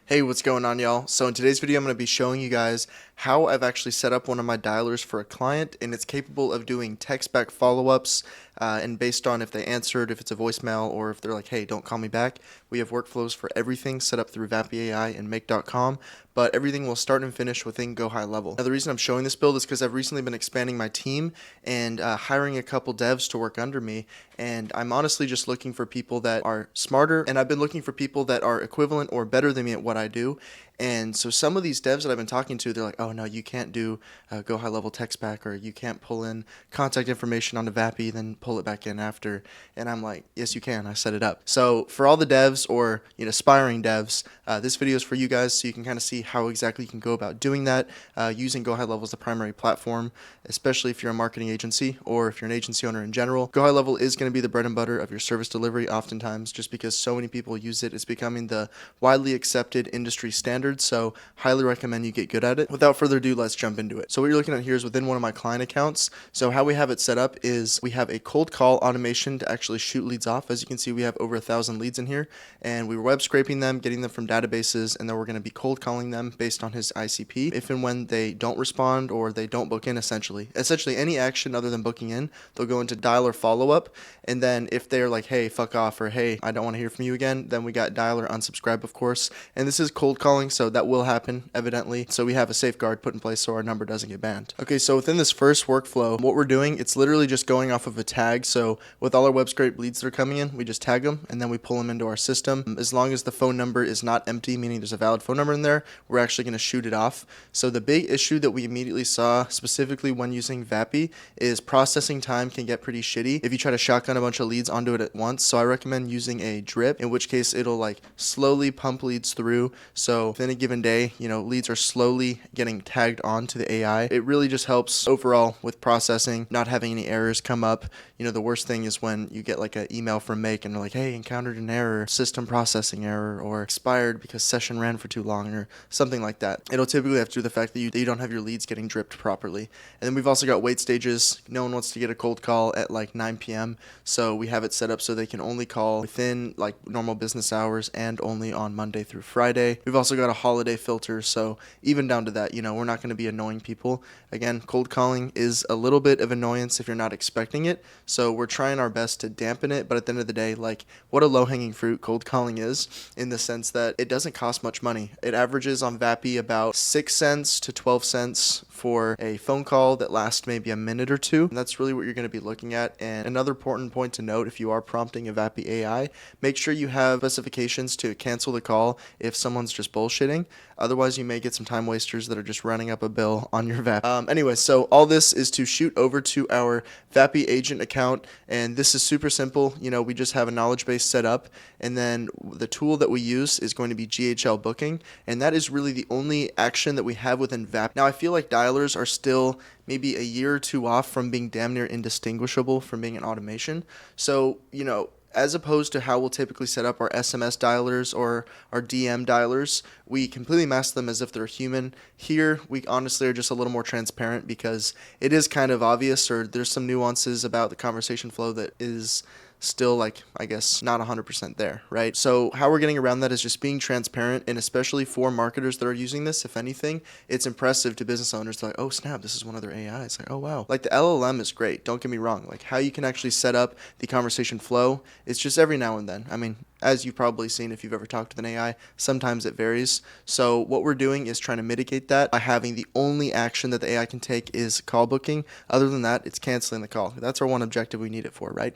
Hey, what's going on, y'all? So in today's video, I'm going to be showing you guys how I've actually set up one of my dialers for a client, and it's capable of doing text back follow-ups, and based on if they answered, if it's a voicemail, or if they're like, hey, don't call me back. We have workflows for everything set up through Vapi AI and Make.com, but everything will start and finish within GoHighLevel. Now, the reason I'm showing this build is because I've recently been expanding my team and hiring a couple devs to work under me, and I'm honestly just looking for people that are smarter, and I've been looking for people that are equivalent or better than me at what I do. And so some of these devs that I've been talking to, they're like, oh no, you can't do GoHighLevel text back, or you can't pull in contact information onto Vapi, then pull it back in after. And I'm like, yes, you can. I set it up. So for all the devs or aspiring devs, this video is for you guys, so you can kind of see how exactly you can go about doing that using GoHighLevel as the primary platform, especially if you're a marketing agency or if you're an agency owner in general. GoHighLevel is going to be the bread and butter of your service delivery oftentimes, just because so many people use it. It's becoming the widely accepted industry standard. So highly recommend you get good at it. Without further ado, let's jump into it. So what you're looking at here is within one of my client accounts. So how we have it set up is we have a cold call automation to actually shoot leads off. As you can see, we have over 1,000 leads in here, and we were web scraping them, getting them from databases, and then we're going to be cold calling them based on his ICP. If and when they don't respond or they don't book in, essentially any action other than booking in, they'll go into dialer follow-up. And then if they're like, hey, fuck off, or hey, I don't want to hear from you again, then we got dialer unsubscribe, of course. And this is cold calling, so that will happen, evidently. So we have a safeguard put in place so our number doesn't get banned. Okay, so within this first workflow, what we're doing, it's literally just going off of a tag. So with all our web scrape leads that are coming in, we just tag them and then we pull them into our system. As long as the phone number is not empty, meaning there's a valid phone number in there, we're actually going to shoot it off. So the big issue that we immediately saw, specifically when using Vapi, is processing time can get pretty shitty if you try to shotgun a bunch of leads onto it at once. So I recommend using a drip, in which case it'll like slowly pump leads through. So within a given day, leads are slowly getting tagged onto the AI. It really just helps overall with processing, not having any errors come up. The worst thing is when you get like an email from Make and they're like, hey, encountered an error, system processing error, or expired because session ran for too long, or something like that. It'll typically have to do with the fact that you don't have your leads getting dripped properly. And then we've also got wait stages. No one wants to get a cold call at like 9 p.m. So we have it set up so they can only call within like normal business hours and only on Monday through Friday. We've also got a holiday filter, so even down to that, we're not going to be annoying people. Again, cold calling is a little bit of annoyance if you're not expecting it, so we're trying our best to dampen it. But at the end of the day, like, what a low-hanging fruit cold calling is, in the sense that it doesn't cost much money. It averages on Vapi about 6 cents to 12 cents for a phone call that lasts maybe a minute or two. And that's really what you're going to be looking at. And another important point to note, if you are prompting a Vapi AI, make sure you have specifications to cancel the call if someone's just bullshitting. Otherwise, you may get some time wasters that are just running up a bill on your Vapi. Anyway, so all this is to shoot over to our Vapi agent account, and this is super simple. We just have a knowledge base set up, and then the tool that we use is going to be GHL booking, and that is really the only action that we have within Vapi. Now, I feel like dialers are still maybe a year or two off from being damn near indistinguishable from being an automation. So, as opposed to how we'll typically set up our SMS dialers or our DM dialers, we completely mask them as if they're human. Here, we honestly are just a little more transparent because it is kind of obvious, or there's some nuances about the conversation flow that is still, like, I guess, not 100% there, right? So how we're getting around that is just being transparent, and especially for marketers that are using this, if anything, it's impressive to business owners. They're like, oh snap, this is one of their AIs. Like, oh wow. Like, the LLM is great, don't get me wrong. Like, how you can actually set up the conversation flow, it's just every now and then. I mean, as you've probably seen if you've ever talked with an AI, sometimes it varies. So what we're doing is trying to mitigate that by having the only action that the AI can take is call booking. Other than that, it's canceling the call. That's our one objective we need it for, right?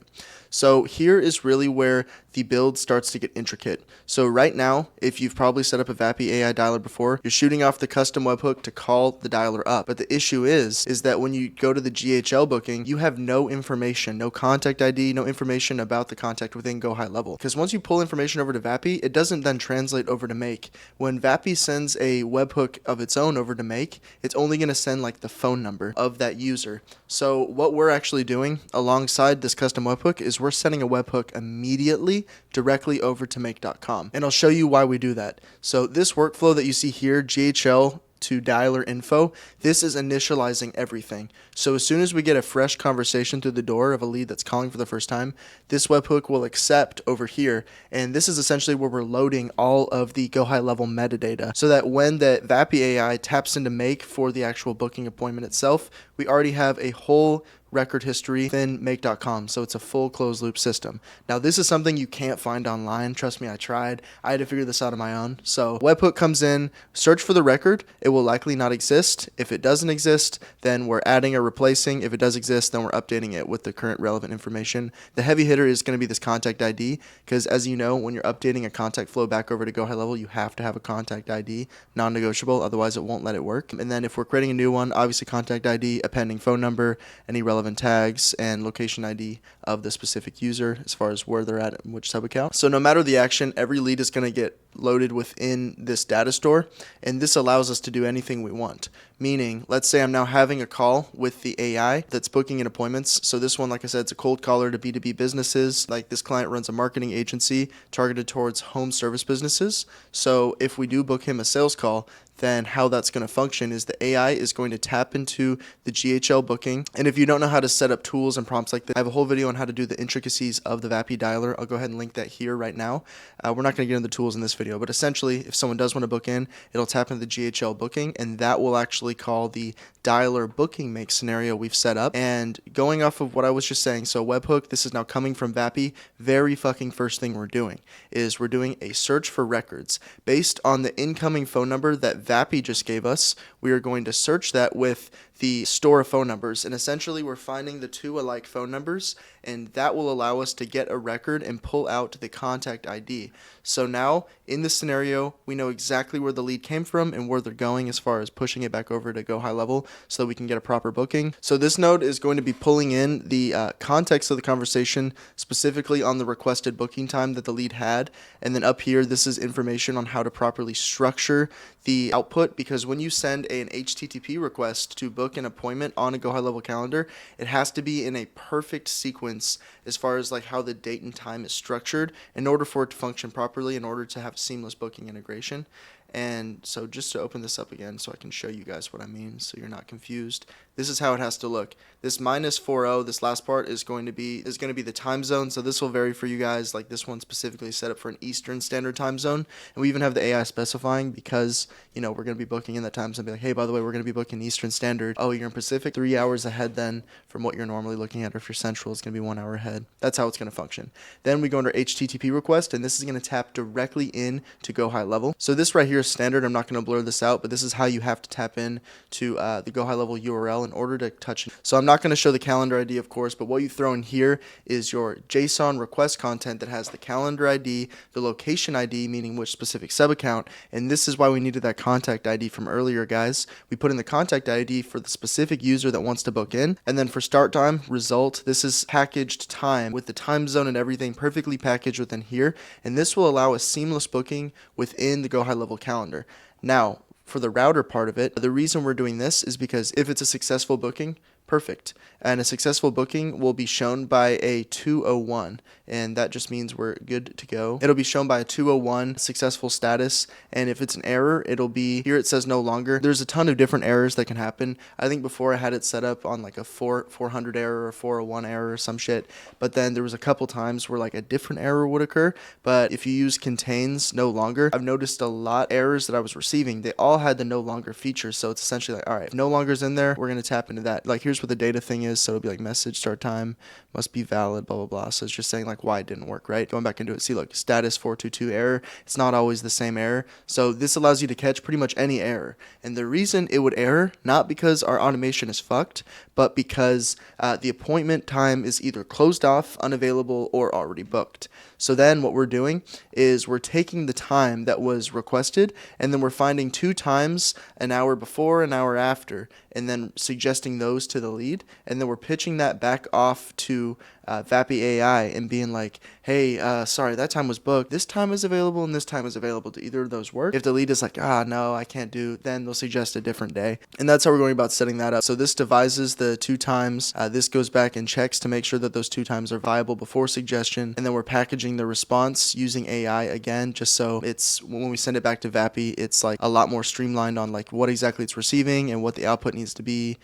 So here is really where the build starts to get intricate. So right now, if you've probably set up a Vapi AI dialer before, you're shooting off the custom webhook to call the dialer up. But the issue is that when you go to the GHL booking, you have no information, no contact ID, no information about the contact within GoHighLevel. Because once you pull information over to Vapi, it doesn't then translate over to Make. When Vapi sends a webhook of its own over to Make, it's only going to send like the phone number of that user. So what we're actually doing alongside this custom webhook is we're sending a webhook immediately directly over to Make.com. And I'll show you why we do that. So this workflow that you see here, GHL to dialer info, this is initializing everything. So as soon as we get a fresh conversation through the door of a lead that's calling for the first time, this webhook will accept over here, and this is essentially where we're loading all of the GoHighLevel metadata, so that when the Vapi AI taps into make for the actual booking appointment itself, we already have a whole record history within make.com, so it's a full closed loop system. Now this is something you can't find online. Trust me, I tried. I had to figure this out on my own. So webhook comes in, search for the record. It will likely not exist. If it doesn't exist, then we're adding or replacing. If it does exist, then we're updating it with the current relevant information. The heavy hitter is going to be this contact ID, because as you know, when you're updating a contact flow back over to GoHighLevel, you have to have a contact ID, non-negotiable, otherwise it won't let it work. And then if we're creating a new one, obviously contact ID, a pending phone number, any relevant tags, and location ID of the specific user as far as where they're at and which sub account. So no matter the action, every lead is going to get loaded within this data store, and this allows us to do anything we want. Meaning, let's say I'm now having a call with the AI that's booking in appointments. So this one, like I said, it's a cold caller to B2B businesses. Like this client runs a marketing agency targeted towards home service businesses. So if we do book him a sales call, then how that's going to function is the AI is going to tap into the GHL booking. And if you don't know how to set up tools and prompts like this, I have a whole video on how to do the intricacies of the Vapi dialer. I'll go ahead and link that here right now. We're not going to get into the tools in this video, but essentially if someone does want to book in, it'll tap into the GHL booking, and that will actually call the dialer booking make scenario we've set up. And going off of what I was just saying, so webhook, this is now coming from Vapi. Very fucking first thing we're doing is we're doing a search for records based on the incoming phone number that Vapi just gave us. We are going to search that with the store of phone numbers, and essentially we're finding the two alike phone numbers, and that will allow us to get a record and pull out the contact ID. So now in this scenario, we know exactly where the lead came from and where they're going as far as pushing it back over to GoHighLevel so that we can get a proper booking. So this node is going to be pulling in the context of the conversation, specifically on the requested booking time that the lead had, and then up here this is information on how to properly structure the output, because when you send an HTTP request to book an appointment on a GoHighLevel calendar, it has to be in a perfect sequence as far as like how the date and time is structured in order for it to function properly, in order to have seamless booking integration. And so just to open this up again so I can show you guys what I mean so you're not confused, this is how it has to look. This -40, this last part is going to be the time zone. So this will vary for you guys. Like this one specifically set up for an Eastern Standard Time Zone, and we even have the AI specifying, because you know we're going to be booking in that time zone. Be like, hey, by the way, we're going to be booking Eastern Standard. Oh, you're in Pacific, 3 hours ahead then from what you're normally looking at. Or if you're Central, it's going to be 1 hour ahead. That's how it's going to function. Then we go under HTTP request, and this is going to tap directly in to GoHighLevel. So this right here is standard. I'm not going to blur this out, but this is how you have to tap in to the GoHighLevel URL in order to touch it. So I'm not going to show the calendar ID, of course, but what you throw in here is your JSON request content that has the calendar ID, the location ID, meaning which specific sub account, and this is why we needed that contact ID from earlier, guys. We put in the contact ID for the specific user that wants to book in, and then for start time, result, this is packaged time with the time zone and everything perfectly packaged within here, and this will allow a seamless booking within the GoHighLevel calendar. Now, for the router part of it, the reason we're doing this is because if it's a successful booking, perfect. And a successful booking will be shown by a 201, and that just means we're good to go. It'll be shown by a 201 successful status, and if it's an error, it'll be, here it says no longer. There's a ton of different errors that can happen. I think before I had it set up on like a 400 error or 401 error or some shit, but then there was a couple times where like a different error would occur. But if you use contains no longer, I've noticed a lot errors that I was receiving, they all had the no longer feature. So it's essentially like, all right, if no longer's in there, we're going to tap into that. Like here's what the data thing is. So it'll be like message start time must be valid, blah, blah, blah. So it's just saying like why it didn't work, right? Going back into it, see, look, status 422 error. It's not always the same error. So this allows you to catch pretty much any error. And the reason it would error, not because our automation is fucked, but because the appointment time is either closed off, unavailable, or already booked. So then what we're doing is we're taking the time that was requested, and then we're finding 2 times, an hour before, an hour after, and then suggesting those to the lead, and then we're pitching that back off to Vapi AI and being like, hey, sorry, that time was booked. This time is available and this time is available. Do either of those work? If the lead is like, no, I can't do, then they'll suggest a different day. And that's how we're going about setting that up. So this devises the 2 times. This goes back and checks to make sure that those 2 times are viable before suggestion. And then we're packaging the response using AI again, just so it's, when we send it back to Vapi, it's like a lot more streamlined on like what exactly it's receiving and what the output needs to be,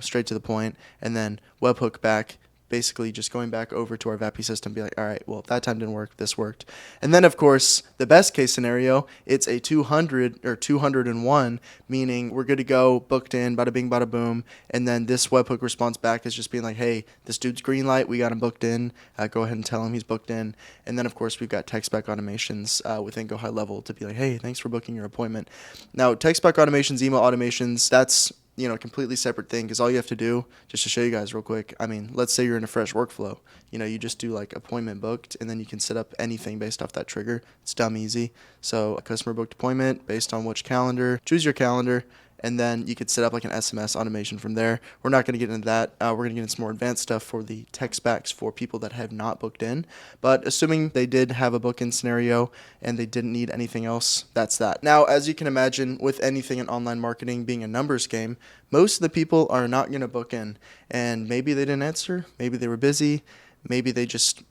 straight to the point. And then webhook back, basically just going back over to our Vapi system, be like, all right, well, that time didn't work, this worked. And then, of course, the best case scenario, it's a 200 or 201, meaning we're good to go, booked in, bada bing, bada boom. And then this webhook response back is just being like, hey, this dude's green light, we got him booked in. Go ahead and tell him he's booked in. And then, of course, we've got text back automations within GoHighLevel to be like, hey, thanks for booking your appointment. Now, text back automations, email automations, that's completely separate thing, because all you have to do, just to show you guys real quick, let's say you're in a fresh workflow, you just do like appointment booked, and then you can set up anything based off that trigger. It's dumb easy. So a customer booked appointment based on which calendar, choose your calendar, and then you could set up like an SMS automation from there. We're not going to get into that. We're going to get into some more advanced stuff for the text backs for people that have not booked in. But assuming they did have a book-in scenario and they didn't need anything else, that's that. Now, as you can imagine, with anything in online marketing being a numbers game, most of the people are not going to book in. And maybe they didn't answer. Maybe they were busy. Maybe they just,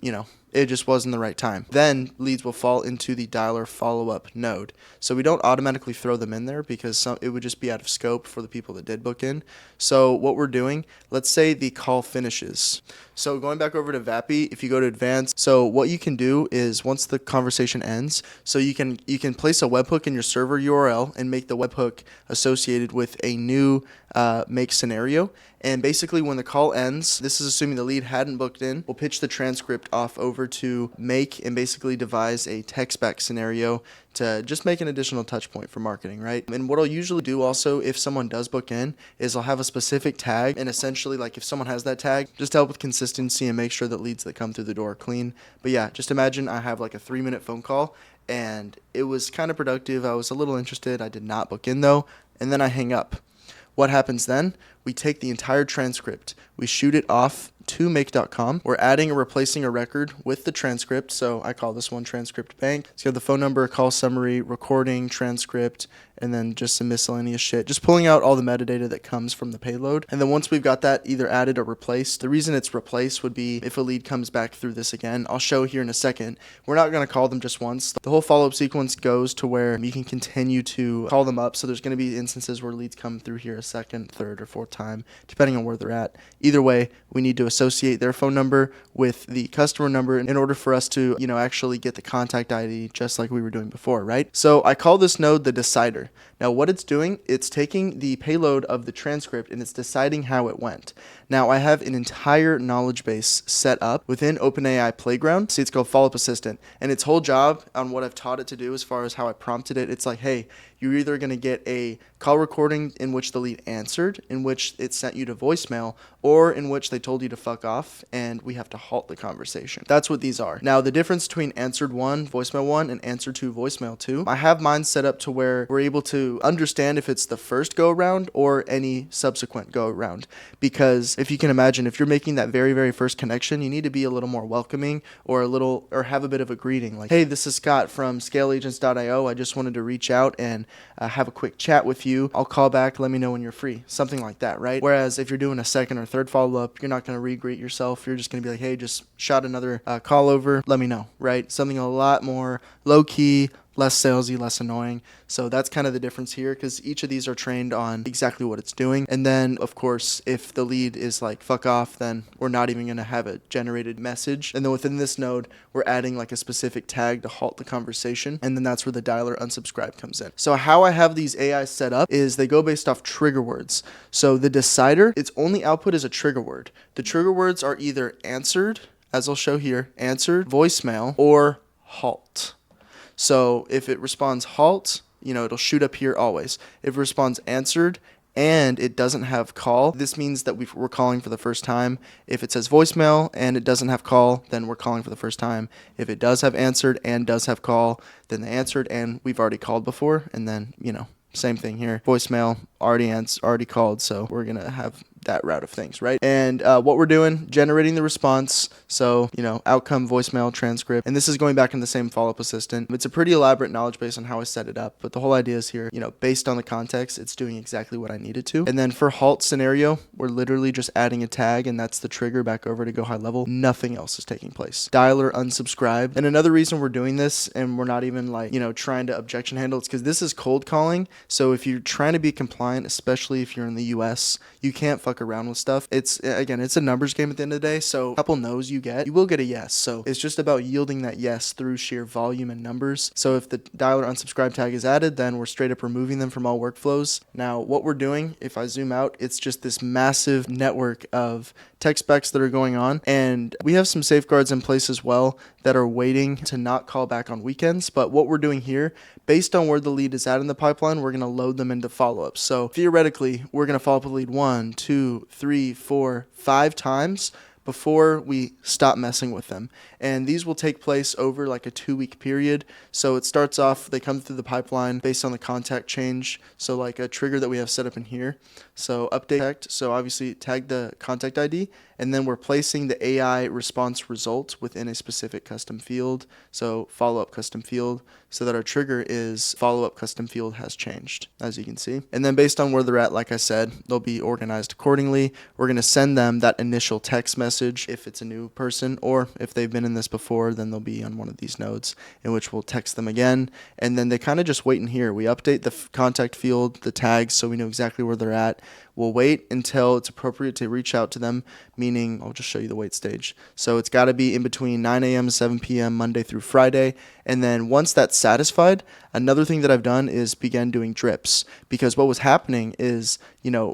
it just wasn't the right time. Then leads will fall into the dialer follow-up node. So we don't automatically throw them in there because it would just be out of scope for the people that did book in. So what we're doing, let's say the call finishes. So going back over to Vapi, if you go to advanced, so what you can do is once the conversation ends, so you can place a webhook in your server URL and make the webhook associated with a new make scenario. And basically when the call ends, this is assuming the lead hadn't booked in, we'll pitch the transcript off over to make and basically devise a text back scenario to just make an additional touch point for marketing, right? And what I'll usually do also if someone does book in is I'll have a specific tag, and essentially like if someone has that tag, just to help with consistency and make sure that leads that come through the door are clean. But yeah, just imagine I have like a 3-minute phone call and it was kind of productive. I was a little interested. I did not book in though, and then I hang up. What happens then? We take the entire transcript, we shoot it off to make.com. We're adding or replacing a record with the transcript. So I call this one transcript bank. So you have the phone number, call summary, recording, transcript, and then just some miscellaneous shit. Just pulling out all the metadata that comes from the payload. And then once we've got that either added or replaced, the reason it's replaced would be if a lead comes back through this again. I'll show here in a second. We're not going to call them just once. The whole follow-up sequence goes to where you can continue to call them up. So there's going to be instances where leads come through here a second, third, or fourth time, depending on where they're at. Either way, we need to associate their phone number with the customer number in order for us to, actually get the contact ID just like we were doing before, right? So I call this node the decider. Now what it's doing, it's taking the payload of the transcript and it's deciding how it went. Now I have an entire knowledge base set up within OpenAI Playground. See, it's called Follow-Up Assistant, and its whole job on what I've taught it to do as far as how I prompted it, it's like, hey, you're either going to get a call recording in which the lead answered, in which it sent you to voicemail, or in which they told you to fuck off and we have to halt the conversation. That's what these are. Now the difference between answered 1, voicemail 1, and answer 2, voicemail 2, I have mine set up to where we're able to understand if it's the first go around or any subsequent go around. Because if you can imagine, if you're making that very, very first connection, you need to be a little more welcoming or have a bit of a greeting. Like, hey, this is Scott from scaleagents.io. I just wanted to reach out and have a quick chat with you. I'll call back. Let me know when you're free. Something like that, right? Whereas if you're doing a second or third follow-up, you're not going to re-greet yourself. You're just going to be like, hey, just shot another call over. Let me know, right? Something a lot more low-key, less salesy, less annoying. So that's kind of the difference here, because each of these are trained on exactly what it's doing. And then, of course, if the lead is like, fuck off, then we're not even going to have a generated message. And then within this node, we're adding like a specific tag to halt the conversation. And then that's where the dialer unsubscribe comes in. So how I have these AIs set up is they go based off trigger words. So the decider, its only output is a trigger word. The trigger words are either answered, as I'll show here, answered, voicemail, or halt. So if it responds halt, it'll shoot up here always. If it responds answered and it doesn't have call, this means that we're calling for the first time. If it says voicemail and it doesn't have call, then we're calling for the first time. If it does have answered and does have call, then the answered and we've already called before. And then, same thing here. Voicemail, already called, so we're going to have that route of things, right? And what we're doing, generating the response. So, outcome, voicemail, transcript. And this is going back in the same follow-up assistant. It's a pretty elaborate knowledge base on how I set it up. But the whole idea is here, based on the context, it's doing exactly what I need it to. And then for halt scenario, we're literally just adding a tag, and that's the trigger back over to GoHighLevel. Nothing else is taking place. Dialer unsubscribe. And another reason we're doing this, and we're not even trying to objection handle, it's because this is cold calling. So if you're trying to be compliant, especially if you're in the US, you can't fuck around with stuff. It's a numbers game at the end of the day. So a couple no's you will get a yes. So it's just about yielding that yes through sheer volume and numbers. So if the dialer unsubscribe tag is added, then we're straight up removing them from all workflows. Now what we're doing, if I zoom out, it's just this massive network of tech specs that are going on, and we have some safeguards in place as well that are waiting to not call back on weekends. But what we're doing here, based on where the lead is at in the pipeline, we're going to load them into follow-ups. So theoretically, we're going to follow up a lead 1, 2, 3, 4, 5 times before we stop messing with them. And these will take place over like a 2-week period. So it starts off, they come through the pipeline based on the contact change. So like a trigger that we have set up in here. So update, so obviously tag the contact ID, and then we're placing the AI response result within a specific custom field. So follow-up custom field, so that our trigger is follow-up custom field has changed, as you can see. And then based on where they're at, like I said, they'll be organized accordingly. We're going to send them that initial text message if it's a new person, or if they've been in this before, then they'll be on one of these nodes in which we'll text them again. And then they kind of just wait in here. We update the contact field, the tags, so we know exactly where they're at. We'll wait until it's appropriate to reach out to them, meaning I'll just show you the wait stage. So it's got to be in between 9 a.m. and 7 p.m. Monday through Friday. And then once that's satisfied, another thing that I've done is begin doing drips, because what was happening is,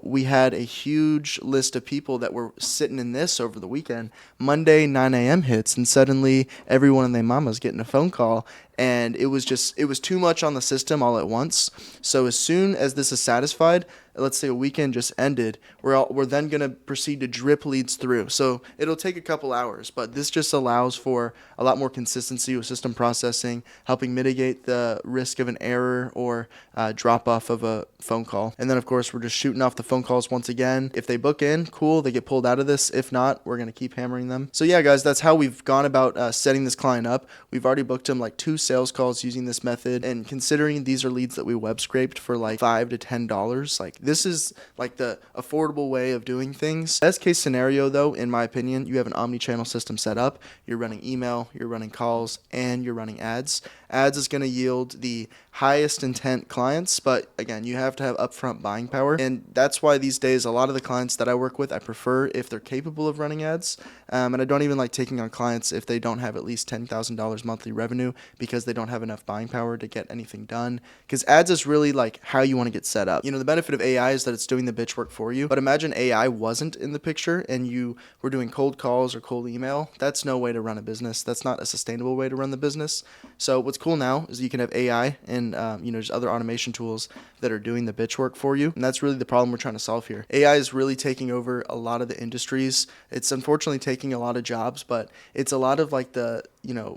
we had a huge list of people that were sitting in this over the weekend. Monday, 9 a.m. hits, and suddenly everyone and their mama's getting a phone call. And it was too much on the system all at once. So as soon as this is satisfied, let's say a weekend just ended, we're then going to proceed to drip leads through. So it'll take a couple hours, but this just allows for a lot more consistency with system processing, helping mitigate the risk of an error or drop off of a phone call. And then of course we're just shooting off the phone calls once again. If they book in, cool, they get pulled out of this. If not, we're going to keep hammering them. So yeah, guys, that's how we've gone about setting this client up. We've already booked him like 2 sales calls using this method, and considering these are leads that we web scraped for like $5 to $10, like this is like the affordable way of doing things. Best case scenario though, in my opinion, you have an omni-channel system set up. You're running email, you're running calls, and you're running ads. Ads is going to yield the highest intent clients, but again, you have to have upfront buying power. And that's why these days, a lot of the clients that I work with, I prefer if they're capable of running ads. And I don't even like taking on clients if they don't have at least $10,000 monthly revenue, because they don't have enough buying power to get anything done. Because ads is really like how you want to get set up. The benefit of AI is that it's doing the bitch work for you. But imagine AI wasn't in the picture and you were doing cold calls or cold email. That's no way to run a business. That's not a sustainable way to run the business. So what's cool now is you can have AI and just other automation tools that are doing the bitch work for you. And that's really the problem we're trying to solve here. AI is really taking over a lot of the industries. It's unfortunately taking a lot of jobs, but it's a lot of like the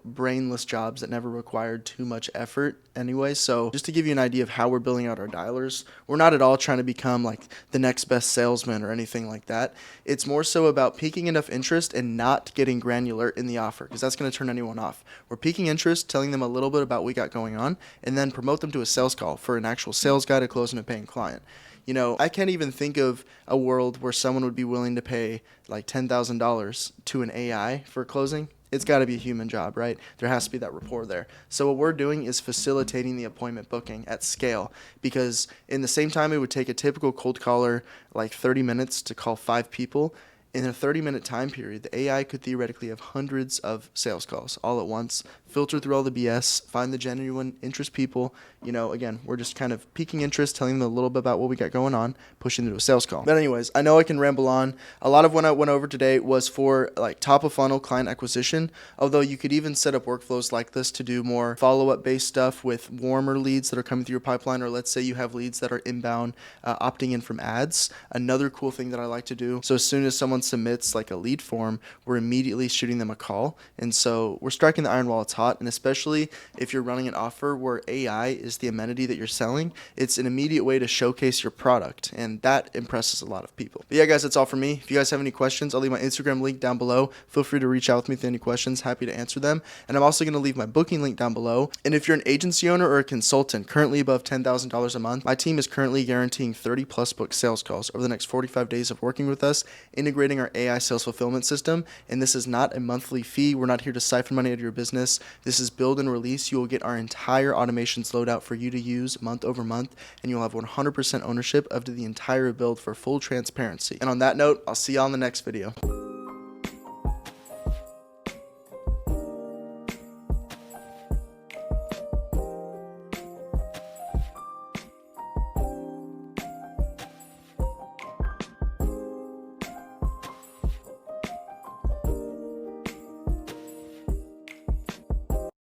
brainless jobs that never required too much effort anyway. So just to give you an idea of how we're building out our dialers, we're not at all trying to become like the next best salesman or anything like that. It's more so about piquing enough interest and not getting granular in the offer, because that's going to turn anyone off. We're piquing interest, telling them a little bit about what we got going on, and then promote them to a sales call for an actual sales guy to close in a paying client. I can't even think of a world where someone would be willing to pay like $10,000 to an AI for closing. It's got to be a human job, right? There has to be that rapport there. So what we're doing is facilitating the appointment booking at scale, because in the same time it would take a typical cold caller like 30 minutes to call 5 people. In a 30-minute time period, the AI could theoretically have hundreds of sales calls all at once, filter through all the BS, find the genuine interest people. Again, we're just kind of piquing interest, telling them a little bit about what we got going on, pushing into a sales call. But anyways, I know I can ramble on. A lot of what I went over today was for like top of funnel client acquisition, although you could even set up workflows like this to do more follow-up based stuff with warmer leads that are coming through your pipeline, or let's say you have leads that are inbound, opting in from ads. Another cool thing that I like to do, so as soon as someone submits like a lead form, we're immediately shooting them a call. And so we're striking the iron while it's hot, and especially if you're running an offer where AI is just the amenity that you're selling. It's an immediate way to showcase your product, and that impresses a lot of people. But yeah, guys, that's all for me. If you guys have any questions, I'll leave my Instagram link down below. Feel free to reach out with me with any questions. Happy to answer them. And I'm also going to leave my booking link down below. And if you're an agency owner or a consultant currently above $10,000 a month, my team is currently guaranteeing 30 plus book sales calls over the next 45 days of working with us, integrating our AI sales fulfillment system. And this is not a monthly fee. We're not here to siphon money out of your business. This is build and release. You will get our entire automations load out for you to use month over month, and you'll have 100% ownership of the entire build for full transparency. And on that note, I'll see you on the next video.